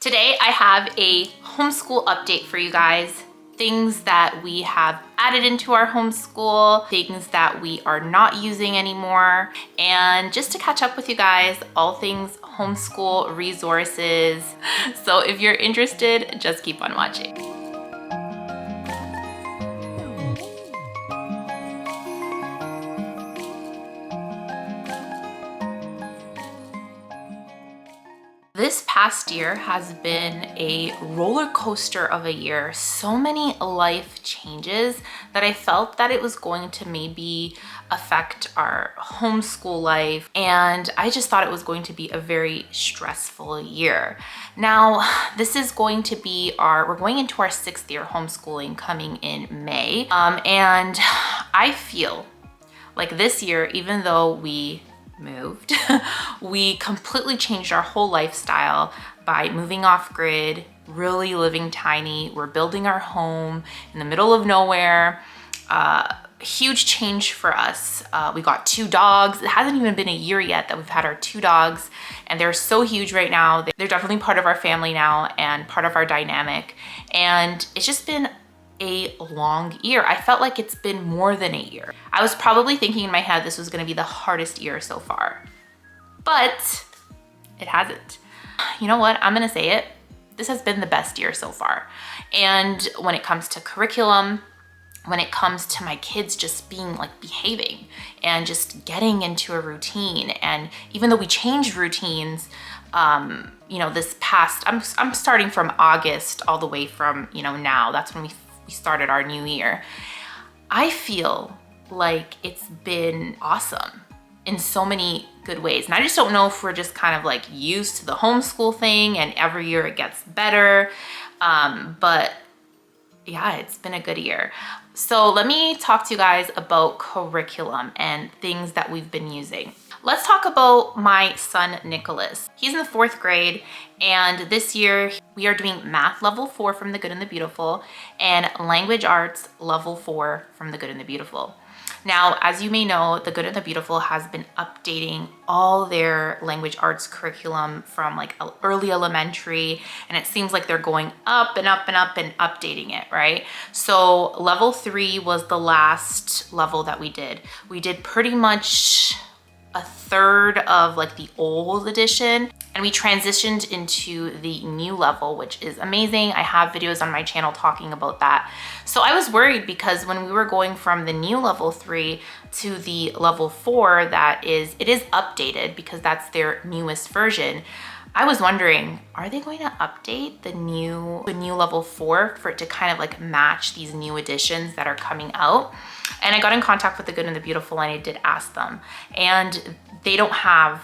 Today I have a homeschool update for you guys. Things that we have added into our homeschool, things that we are not using anymore, and just to catch up with you guys, all things homeschool resources. So if you're interested, just keep on watching. This past year has been a roller coaster of a year. So many life changes that I felt that it was going to maybe affect our homeschool life. And I just thought it was going to be a very stressful year. Now, this is going to be we're going into our 6th year homeschooling coming in May. And I feel like this year, even though we moved, we completely changed our whole lifestyle by moving off grid, really living tiny. We're building our home in the middle of nowhere. Huge change for us. We got 2 dogs. It hasn't even been a year yet that we've had our 2 dogs, and they're so huge right now. They're definitely part of our family now and part of our dynamic. And it's just been a long year. I felt like it's been more than a year. I was probably thinking in my head this was gonna be the hardest year so far, but it hasn't. You know what? I'm gonna say it. This has been the best year so far. And when it comes to curriculum, when it comes to my kids just being like behaving and just getting into a routine, and even though we changed routines, this past, I'm starting from August all the way from, now, that's when we started our new year. I feel like it's been awesome in so many good ways. And I just don't know if we're just kind of like used to the homeschool thing and every year it gets better. But yeah, it's been a good year. So let me talk to you guys about curriculum and things that we've been using. Let's talk about my son, Nicholas. He's in the 4th grade, and this year we are doing math level 4 from the Good and the Beautiful and language arts level 4 from the Good and the Beautiful. Now, as you may know, the Good and the Beautiful has been updating all their language arts curriculum from like early elementary, and it seems like they're going up and up and up and updating it, right? So level 3 was the last level that we did. We did pretty much a third of like the old edition, and we transitioned into the new level, which is amazing. I have videos on my channel talking about that. So I was worried because when we were going from the new level 3 to the level 4, it is updated because that's their newest version. I was wondering, are they going to update the new level 4 for it to kind of like match these new editions that are coming out? And I got in contact with the Good and the Beautiful, and I did ask them, and they don't have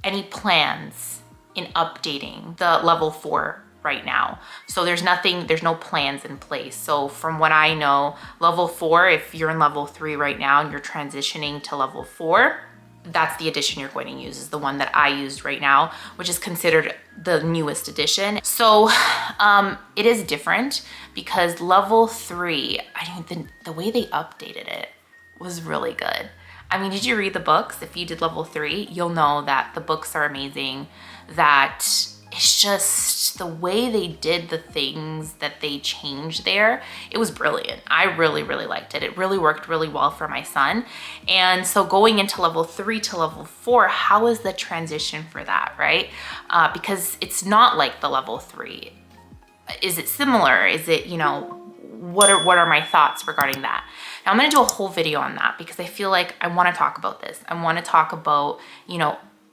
any plans in updating the level 4 right now. So there's no plans in place. So from what I know, level 4, if you're in level 3 right now and you're transitioning to level 4, that's the edition you're going to use, is the one that I used right now, which is considered the newest edition. So it is different because level 3, the way they updated it was really good. I mean, did you read the books? If you did level 3, you'll know that the books are amazing, that it's just the way they did the things that they changed there. It was brilliant. I really, really liked it. It really worked really well for my son. And so going into level 3 to level 4, how is the transition for that, right? Because it's not like the level 3. Is it similar? Is it, what are my thoughts regarding that? Now I'm gonna do a whole video on that because I feel like I wanna talk about this. I wanna talk about,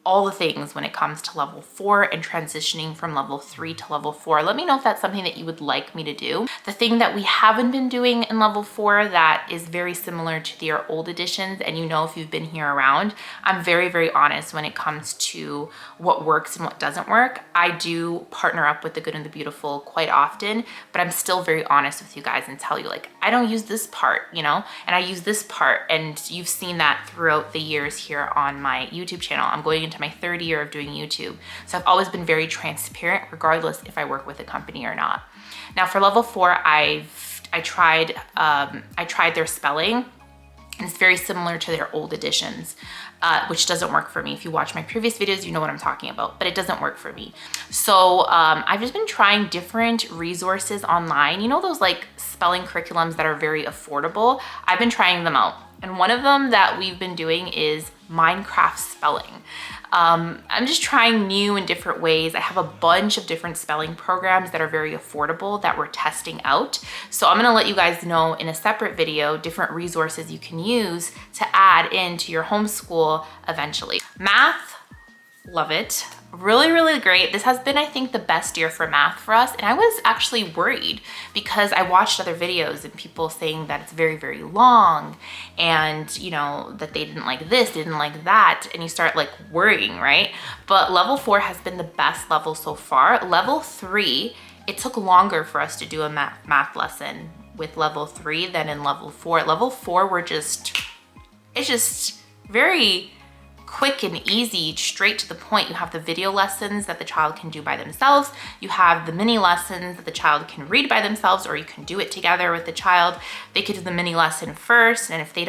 all the things when it comes to level 4 and transitioning from level 3 to level 4. Let me know if that's something that you would like me to do. The thing that we haven't been doing in level 4 that is very similar to their old editions, and if you've been here around, I'm very, very honest when it comes to what works and what doesn't work. I do partner up with the Good and the Beautiful quite often, but I'm still very honest with you guys and tell you, like, I don't use this part, and I use this part, and you've seen that throughout the years here on my YouTube channel. I'm going into my 3rd year of doing YouTube. So I've always been very transparent regardless if I work with a company or not. Now for level 4, I tried their spelling, And it's very similar to their old editions, which doesn't work for me. If you watch my previous videos, you know what I'm talking about, but it doesn't work for me. So I've just been trying different resources online. You know those like spelling curriculums that are very affordable? I've been trying them out. And one of them that we've been doing is Minecraft spelling. I'm just trying new and different ways. I have a bunch of different spelling programs that are very affordable that we're testing out. So I'm gonna let you guys know in a separate video, different resources you can use to add into your homeschool eventually. Math, love it. Really, really great. This has been, I think, the best year for math for us. And I was actually worried because I watched other videos and people saying that it's very, very long and, you know, that they didn't like this, didn't like that. And you start like worrying, right? But level 4 has been the best level so far. Level 3, it took longer for us to do a math lesson with level 3 than in level 4. Level 4, it's just very quick and easy, straight to the point. You have the video lessons that the child can do by themselves. You have the mini lessons that the child can read by themselves, or you can do it together with the child. They could do the mini lesson first, and if they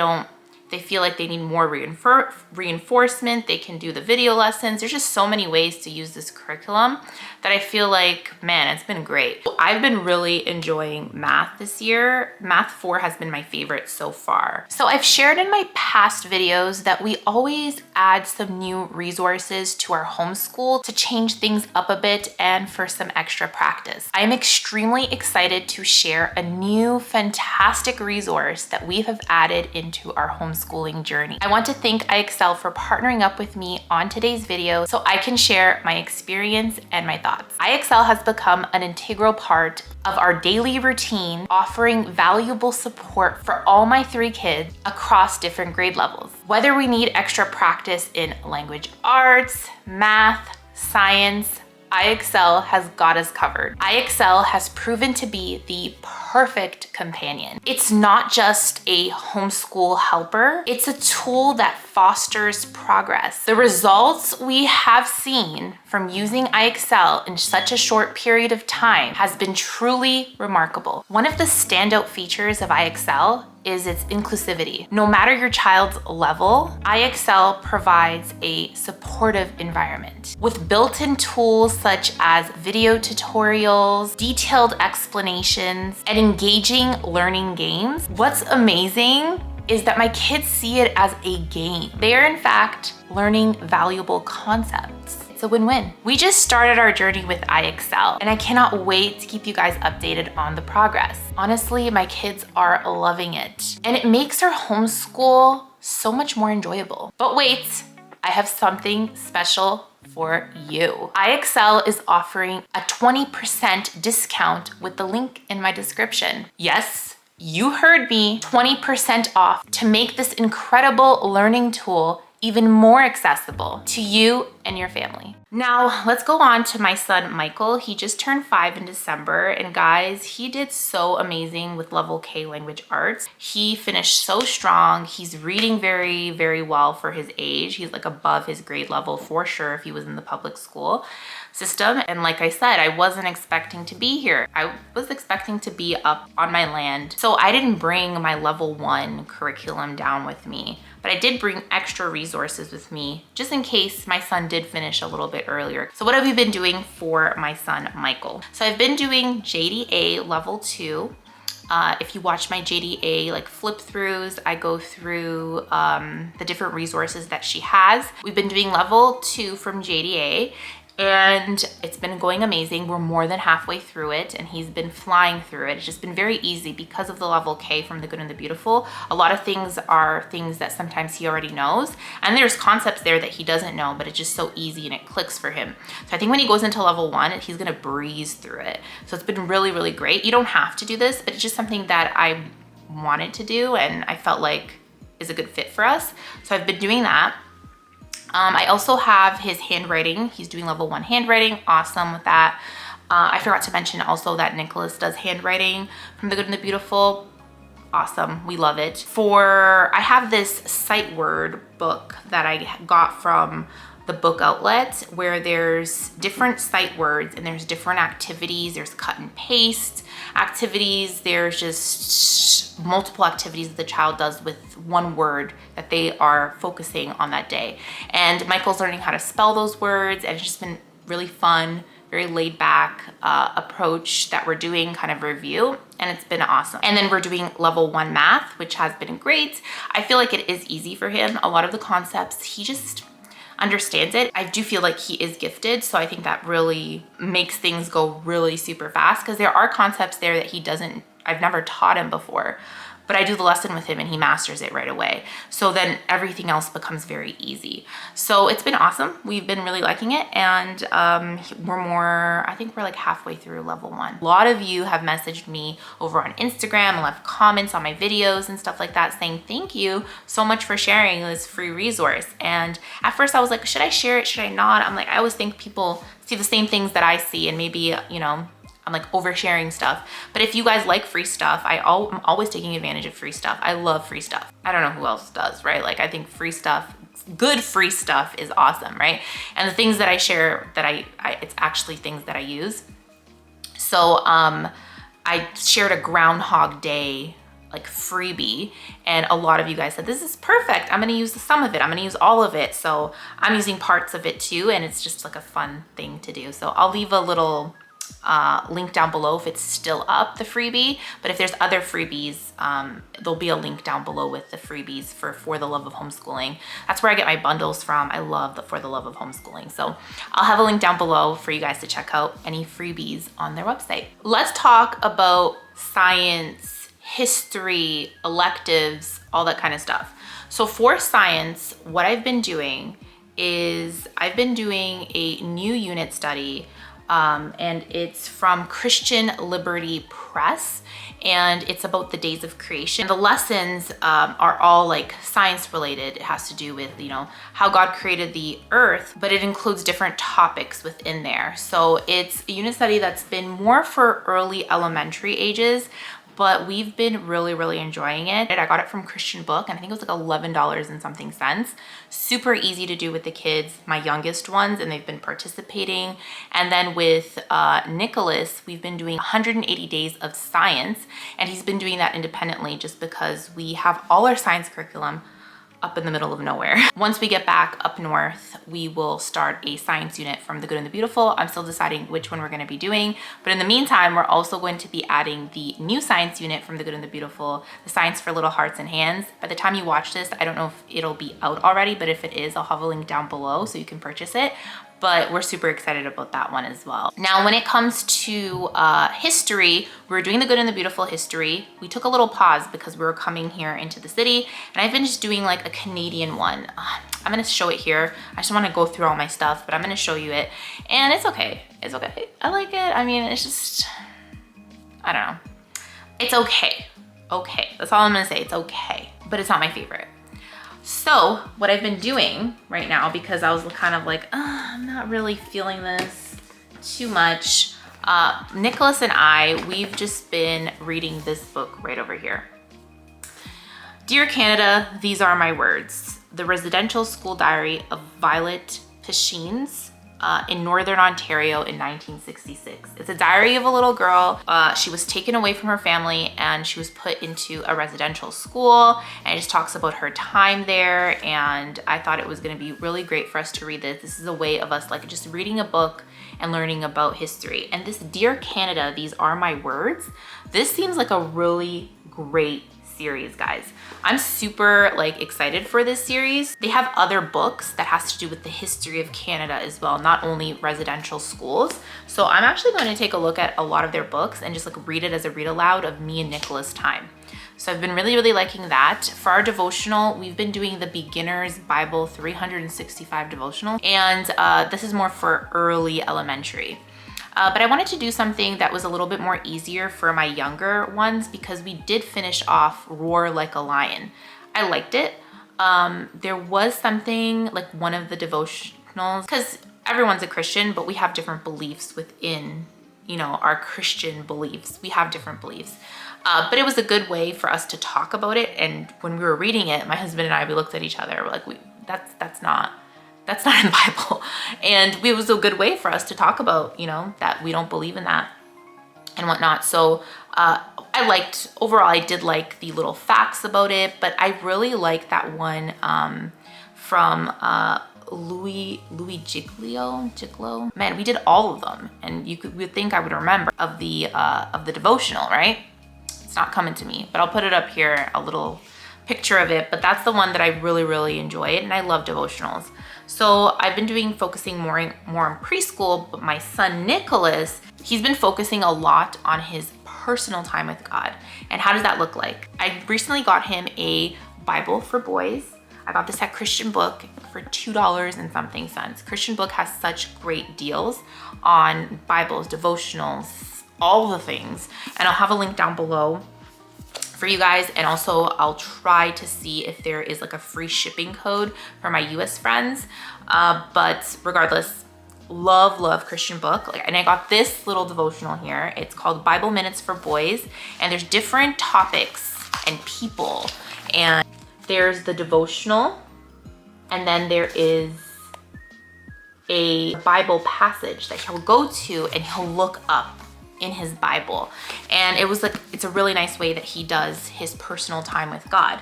feel like they need more reinforcement, they can do the video lessons. There's just so many ways to use this curriculum that I feel like, man, it's been great. I've been really enjoying math this year. Math 4 has been my favorite so far. So I've shared in my past videos that we always add some new resources to our homeschool to change things up a bit and for some extra practice. I'm extremely excited to share a new fantastic resource that we have added into our homeschooling journey. I want to thank IXL for partnering up with me on today's video so I can share my experience and my thoughts. IXL has become an integral part of our daily routine, offering valuable support for all my 3 kids across different grade levels. Whether we need extra practice in language arts, math, science, IXL has got us covered. IXL has proven to be the perfect companion. It's not just a homeschool helper, it's a tool that fosters progress. The results we have seen from using IXL in such a short period of time has been truly remarkable. One of the standout features of IXL is its inclusivity. No matter your child's level, IXL provides a supportive environment. With built-in tools such as video tutorials, detailed explanations, and engaging learning games, what's amazing is that my kids see it as a game. They are in fact learning valuable concepts. It's a win-win. We just started our journey with IXL and I cannot wait to keep you guys updated on the progress. Honestly, my kids are loving it and it makes our homeschool so much more enjoyable. But wait, I have something special for you. IXL is offering a 20% discount with the link in my description. Yes, you heard me, 20% off to make this incredible learning tool even more accessible to you and your family. Now, let's go on to my son, Michael. He just turned 5 in December, and guys, he did so amazing with level K language arts. He finished so strong. He's reading very, very well for his age. He's like above his grade level for sure if he was in the public school system. And like I said, I wasn't expecting to be here. I was expecting to be up on my land. So I didn't bring my level 1 curriculum down with me, but I did bring extra resources with me just in case my son did finish a little bit earlier. So what have we been doing for my son, Michael? So I've been doing JDA level 2. If you watch my JDA like flip throughs, I go through the different resources that she has. We've been doing level 2 from JDA, and it's been going amazing. We're more than halfway through it and he's been flying through it. It's just been very easy because of the level K from The Good and the Beautiful. A lot of things are things that sometimes he already knows, and there's concepts there that he doesn't know, but it's just so easy and it clicks for him. So I think when he goes into level 1, he's gonna breeze through it. So it's been really, really great. You don't have to do this, but it's just something that I wanted to do and I felt like is a good fit for us. So I've been doing that. I also have his handwriting. He's doing level 1 handwriting. Awesome with that. I forgot to mention also that Nicholas does handwriting from The Good and the Beautiful. Awesome, we love it. I have this sight word book that I got from the book outlet where there's different sight words and there's different activities. There's cut and paste activities. There's just multiple activities that the child does with one word that they are focusing on that day. And Michael's learning how to spell those words, and it's just been really fun, very laid back approach that we're doing, kind of review, and it's been awesome. And then we're doing level 1 math, which has been great. I feel like it is easy for him. A lot of the concepts, he just understands it. I do feel like he is gifted, so I think that really makes things go really super fast, because there are concepts there that I've never taught him before, but I do the lesson with him and he masters it right away. So then everything else becomes very easy. So it's been awesome. We've been really liking it, and I think we're like halfway through level 1. A lot of you have messaged me over on Instagram and left comments on my videos and stuff like that saying thank you so much for sharing this free resource. And at first I was like, should I share it? Should I not? I'm like, I always think people see the same things that I see, and maybe, you know, I'm like oversharing stuff. But if you guys like free stuff, I'm always taking advantage of free stuff. I love free stuff. I don't know who else does, right? Like, I think free stuff, good free stuff is awesome, right? And the things that I share, that it's actually things that I use. So I shared a Groundhog Day like freebie, and a lot of you guys said, this is perfect. I'm gonna use some of it. I'm gonna use all of it. So I'm using parts of it too, and it's just like a fun thing to do. So I'll leave a little link down below if it's still up, the freebie. But if there's other freebies, there'll be a link down below with the freebies for the love of homeschooling. That's where I get my bundles from. I love For the Love of Homeschooling. So I'll have a link down below for you guys to check out any freebies on their website. Let's talk about science, history, electives, all that kind of stuff. So for science, what I've been doing is I've been doing a new unit study, and it's from Christian Liberty Press, and it's about the days of creation. The lessons are all like science related. It has to do with, you know, how God created the earth, but it includes different topics within there. So it's a unit study that's been more for early elementary ages, but we've been really, really enjoying it. I got it from Christian Book, and I think it was like $11 and something cents. Super easy to do with the kids, my youngest ones, and they've been participating. And then with Nicholas, we've been doing 180 days of science, and he's been doing that independently just because we have all our science curriculum up in the middle of nowhere. Once we get back up north, we will start a science unit from The Good and the Beautiful. I'm still deciding which one we're gonna be doing, but in the meantime, we're also going to be adding the new science unit from The Good and the Beautiful, the Science for Little Hearts and Hands. By the time you watch this, I don't know if it'll be out already, but if it is, I'll have a link down below so you can purchase it. But we're super excited about that one as well. Now, when it comes to history, we're doing The Good and the Beautiful history. We took a little pause because we were coming here into the city, and I've been just doing like a Canadian one. I'm gonna show it here. I just wanna go through all my stuff, but I'm gonna show you it. And it's okay, it's okay. I like it. I mean, it's just, I don't know. It's okay, okay. That's all I'm gonna say, it's okay, but it's not my favorite. So what I've been doing right now, because I was kind of like, I'm not really feeling this too much. Nicholas and we've just been reading this book right over here. Dear Canada, These Are My Words. The Residential School Diary of Violet Pashines in Northern Ontario in 1966. It's a diary of a little girl. She was taken away from her family and she was put into a residential school, and it just talks about her time there, and I thought it was gonna be really great for us to read this. This is a way of us like just reading a book and learning about history. And this Dear Canada, These Are My Words, this seems like a really great series, guys. I'm super like excited for this series. They have other books that has to do with the history of Canada as well, not only residential schools. So I'm actually going to take a look at a lot of their books and just like read it as a read aloud of me and Nicholas' time. So I've been really, really liking that. For our devotional, we've been doing the Beginner's Bible 365 devotional, and this is more for early elementary. But I wanted to do something that was a little bit more easier for my younger ones, because we did finish off Roar Like a Lion. I liked it. There was something like one of the devotionals, because everyone's a Christian, but we have different beliefs within, you know, our Christian beliefs. We have different beliefs. But it was a good way for us to talk about it. And when we were reading it, my husband and I, we looked at each other, we're like, that's That's not in the Bible. And it was a good way for us to talk about, you know, that we don't believe in that and whatnot. So overall, I did like the little facts about it, but I really like that one from Louis Giglio. Man, we did all of them, and you would think I would remember of the devotional, right? It's not coming to me, but I'll put it up here, a little picture of it. But that's the one that I really enjoy it, and I love devotionals. So I've been focusing more on preschool, but my son Nicholas, he's been focusing a lot on his personal time with God. And how does that look like? I recently got him a Bible for boys. I got this at Christian Book for $2 and something cents. Christian Book has such great deals on Bibles, devotionals, all the things. And I'll have a link down below for you guys. And also I'll try to see if there is like a free shipping code for my US friends. But regardless, love Christian Book. And I got this little devotional here. It's called Bible Minutes for Boys. And there's different topics and people. And there's the devotional. And then there is a Bible passage that he'll go to and he'll look up in his Bible. And it's a really nice way that he does his personal time with God.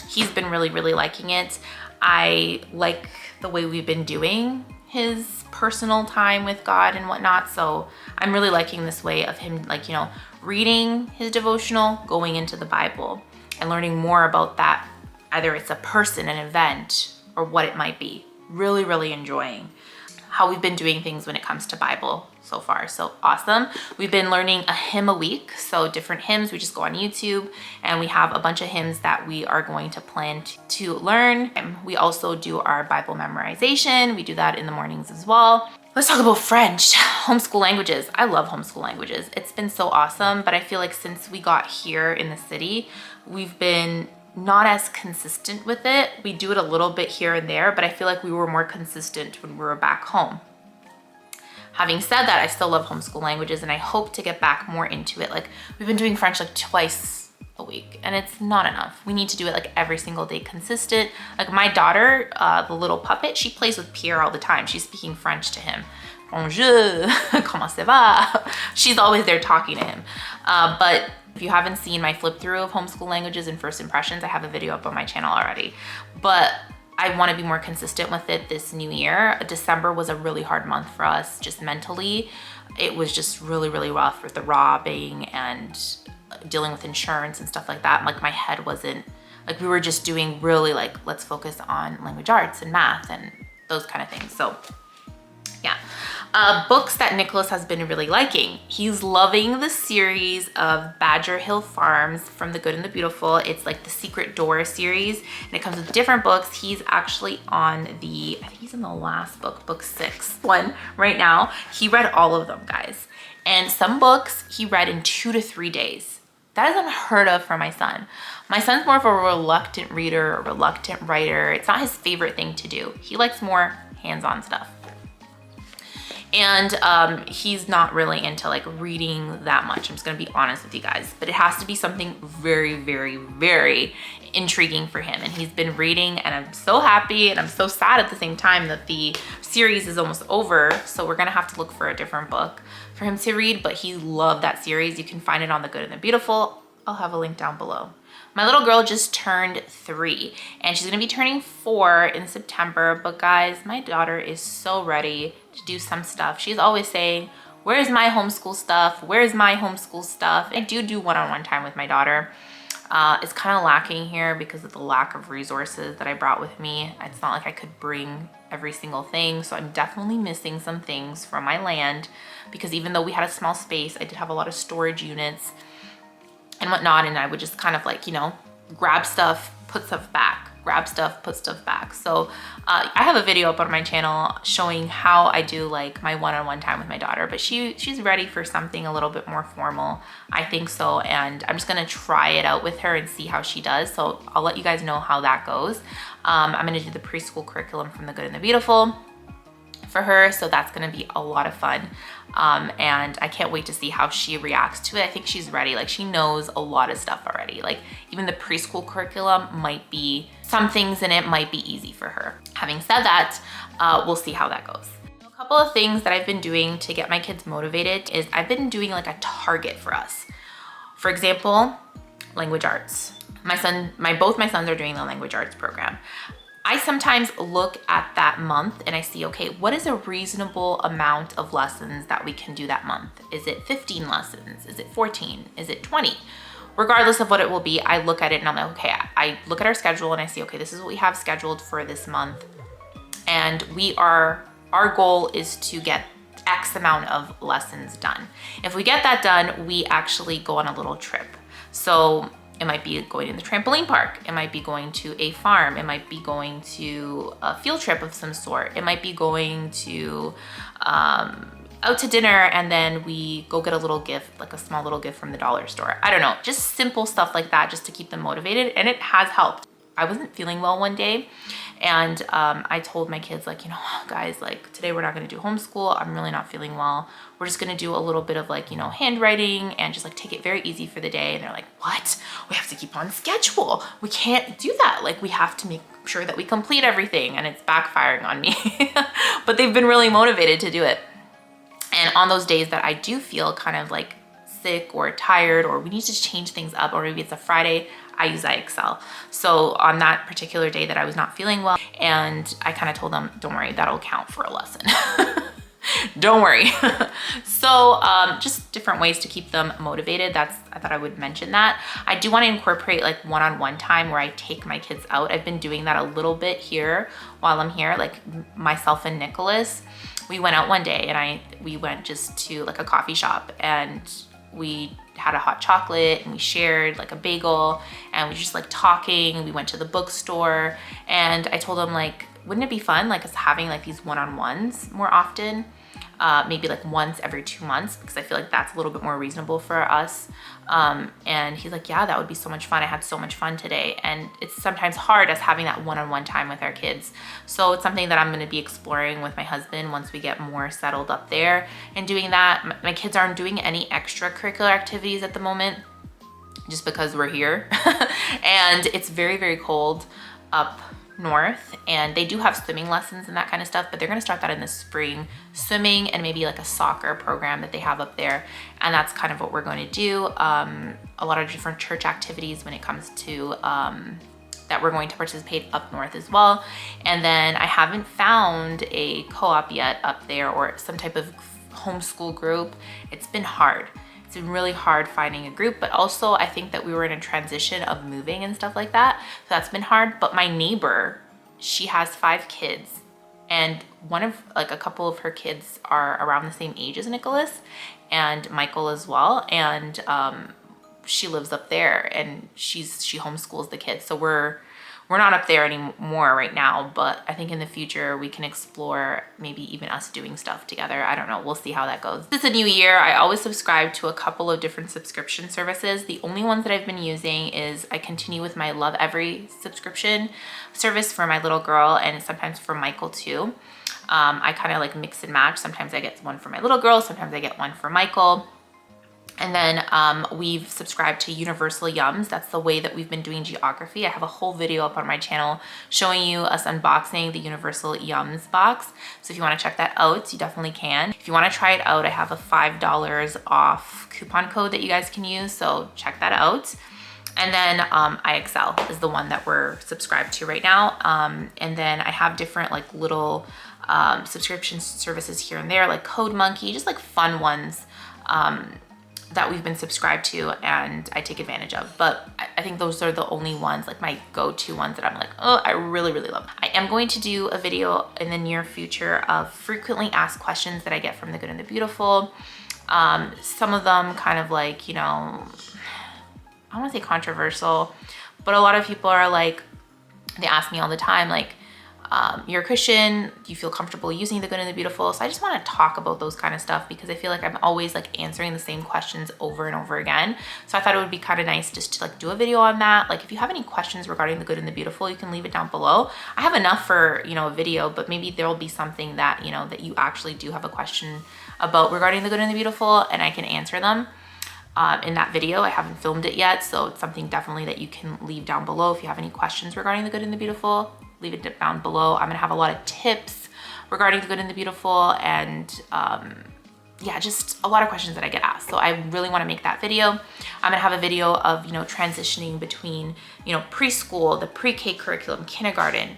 He's been really liking it. I like the way we've been doing his personal time with God and whatnot. So I'm really liking this way of him, like, you know, reading his devotional, going into the Bible and learning more about that. Either it's a person, an event, or what it might be. Really enjoying how we've been doing things when it comes to Bible so far. So awesome. We've been learning a hymn a week. So different hymns, we just go on YouTube and we have a bunch of hymns that we are going to plan to learn. And we also do our Bible memorization. We do that in the mornings as well. Let's talk about French, homeschool languages. I love homeschool languages. It's been so awesome, but I feel like since we got here in the city, we've been not as consistent with it. We do it a little bit here and there, but I feel like we were more consistent when we were back home. Having said that, I still love homeschool languages and I hope to get back more into it. Like, we've been doing French like twice a week and it's not enough. We need to do it like every single day, consistent. Like my daughter, the little puppet, she plays with Pierre all the time. She's speaking French to him. Bonjour, comment ça va? She's always there talking to him. But if you haven't seen my flip through of homeschool languages and first impressions, I have a video up on my channel already. But I want to be more consistent with it this new year. December was a really hard month for us, just mentally. It was just really rough with the robbing and dealing with insurance and stuff like that. Like my head wasn't, like we were just doing really like, let's focus on language arts and math and those kind of things. So yeah. Books that Nicholas has been really liking. He's loving the series of Badger Hill Farms from The Good and the Beautiful. It's like the Secret Door series, and it comes with different books. He's actually on I think he's in the last book, book 6 one right now. He read all of them, guys. And some books he read in 2 to 3 days. That is unheard of for my son. My son's more of a reluctant reader, a reluctant writer. It's not his favorite thing to do. He likes more hands-on stuff. And he's not really into like reading that much. I'm just gonna be honest with you guys, but it has to be something very intriguing for him. And he's been reading and I'm so happy and I'm so sad at the same time that the series is almost over. So we're gonna have to look for a different book for him to read, but he loved that series. You can find it on The Good and the Beautiful. I'll have a link down below. My little girl just turned 3 and she's gonna be turning 4 in September. But guys, my daughter is so ready to do some stuff. She's always saying, where's my homeschool stuff? Where's my homeschool stuff? I do one-on-one time with my daughter. It's kind of lacking here because of the lack of resources that I brought with me. It's not like I could bring every single thing. So I'm definitely missing some things from my land because even though we had a small space, I did have a lot of storage units and whatnot, and I would just kind of like, you know, grab stuff, put stuff back, grab stuff, put stuff back. So I have a video up on my channel showing how I do like my one-on-one time with my daughter, but she's ready for something a little bit more formal, I think so. And I'm just gonna try it out with her and see how she does. So I'll let you guys know how that goes. I'm gonna do the preschool curriculum from The Good and the Beautiful. for her. So that's gonna be a lot of fun. And I can't wait to see how she reacts to it. I think she's ready. Like, she knows a lot of stuff already. Like, even the preschool curriculum might be, some things in it might be easy for her. Having said that, we'll see how that goes. A couple of things that I've been doing to get my kids motivated is I've been doing like a target for us. For example, language arts. Both my sons are doing the language arts program. I sometimes look at that month and I see, okay, what is a reasonable amount of lessons that we can do that month? Is it 15 lessons? Is it 14? Is it 20? Regardless of what it will be, I look at it and I'm like, okay, I look at our schedule and I see, okay, this is what we have scheduled for this month. And our goal is to get X amount of lessons done. If we get that done, we actually go on a little trip. So it might be going to the trampoline park. It might be going to a farm. It might be going to a field trip of some sort. It might be going to out to dinner and then we go get a little gift, like a small little gift from the dollar store. I don't know, just simple stuff like that just to keep them motivated, and it has helped. I wasn't feeling well one day and I told my kids, like, you know, guys, like, today we're not gonna do homeschool. I'm really not feeling well. We're just gonna do a little bit of, like, you know, handwriting and just like take it very easy for the day. And they're like, what? We have to keep on schedule. We can't do that. Like, we have to make sure that we complete everything, and it's backfiring on me. But they've been really motivated to do it. And on those days that I do feel kind of like sick or tired, or we need to change things up, or maybe it's a Friday, I use iExcel. So on that particular day that I was not feeling well, and I kind of told them, don't worry, that'll count for a lesson. Don't worry. So just different ways to keep them motivated. I thought I would mention that. I do want to incorporate like one-on-one time where I take my kids out. I've been doing that a little bit here while I'm here, like myself and Nicholas. We went out one day and we went just to like a coffee shop, and we had a hot chocolate and we shared like a bagel, and we just like talking. We went to the bookstore, and I told him, like, wouldn't it be fun like us having like these one-on-ones more often? Maybe like once every 2 months, because I feel like that's a little bit more reasonable for us. And he's like, yeah, that would be so much fun. I had so much fun today. And it's sometimes hard us having that one-on-one time with our kids. So it's something that I'm going to be exploring with my husband once we get more settled up there and doing that. My kids aren't doing any extracurricular activities at the moment just because we're here. And it's very, very cold up north, and they do have swimming lessons and that kind of stuff, but they're going to start that in the spring, swimming and maybe like a soccer program that they have up there. And that's kind of what we're going to do. A lot of different church activities when it comes to that we're going to participate up north as well. And then I haven't found a co-op yet up there, or some type of homeschool group. It's been hard. It's been really hard finding a group, but also I think that we were in a transition of moving and stuff like that. So that's been hard. But my neighbor, she has 5 kids, and a couple of her kids are around the same age as Nicholas and Michael as well. And she lives up there, and she homeschools the kids. So we're not up there anymore right now, but I think in the future we can explore maybe even us doing stuff together. I don't know, we'll see how that goes. This is a new year. I always subscribe to a couple of different subscription services. The only ones that I've been using is I continue with my Lovevery subscription service for my little girl, and sometimes for Michael too. I kind of like mix and match. Sometimes I get one for my little girl, sometimes I get one for Michael. And then we've subscribed to Universal Yums. That's the way that we've been doing geography. I have a whole video up on my channel showing you us unboxing the Universal Yums box. So if you want to check that out, you definitely can. If you want to try it out, I have a $5 off coupon code that you guys can use. So check that out. And then iExcel is the one that we're subscribed to right now. And then I have different like little subscription services here and there, like Code Monkey, just like fun ones that we've been subscribed to and I take advantage of. But I think those are the only ones, like my go-to ones that I'm like, oh, I really, really love. I am going to do a video in the near future of frequently asked questions that I get from the good and the beautiful. Some of them kind of like, you know, I don't want to say controversial, but a lot of people are like, they ask me all the time, like, you're a Christian, do you feel comfortable using the good and the beautiful? So I just want to talk about those kind of stuff because I feel like I'm always like answering the same questions over and over again. So I thought it would be kind of nice just to like do a video on that. Like if you have any questions regarding the good and the beautiful, you can leave it down below. I have enough for, you know, a video, but maybe there'll be something that, you know, that you actually do have a question about regarding the good and the beautiful, and I can answer them in that video. I haven't filmed it yet, so it's something definitely that you can leave down below. If you have any questions regarding the good and the beautiful, leave it down below. I'm gonna have a lot of tips regarding the good and the beautiful, and yeah, just a lot of questions that I get asked. So I really want to make that video. I'm gonna have a video of, you know, transitioning between, you know, preschool, the pre-K curriculum, kindergarten.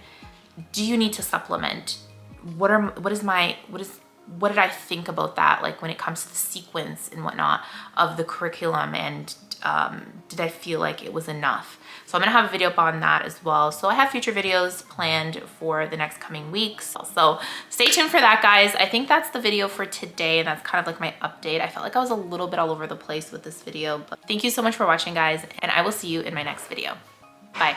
Do you need to supplement? What did I think about that? Like when it comes to the sequence and whatnot of the curriculum, and did I feel like it was enough? So I'm gonna have a video up on that as well. So I have future videos planned for the next coming weeks. So stay tuned for that, guys. I think that's the video for today, and that's kind of like my update. I felt like I was a little bit all over the place with this video, but thank you so much for watching, guys, and I will see you in my next video. Bye.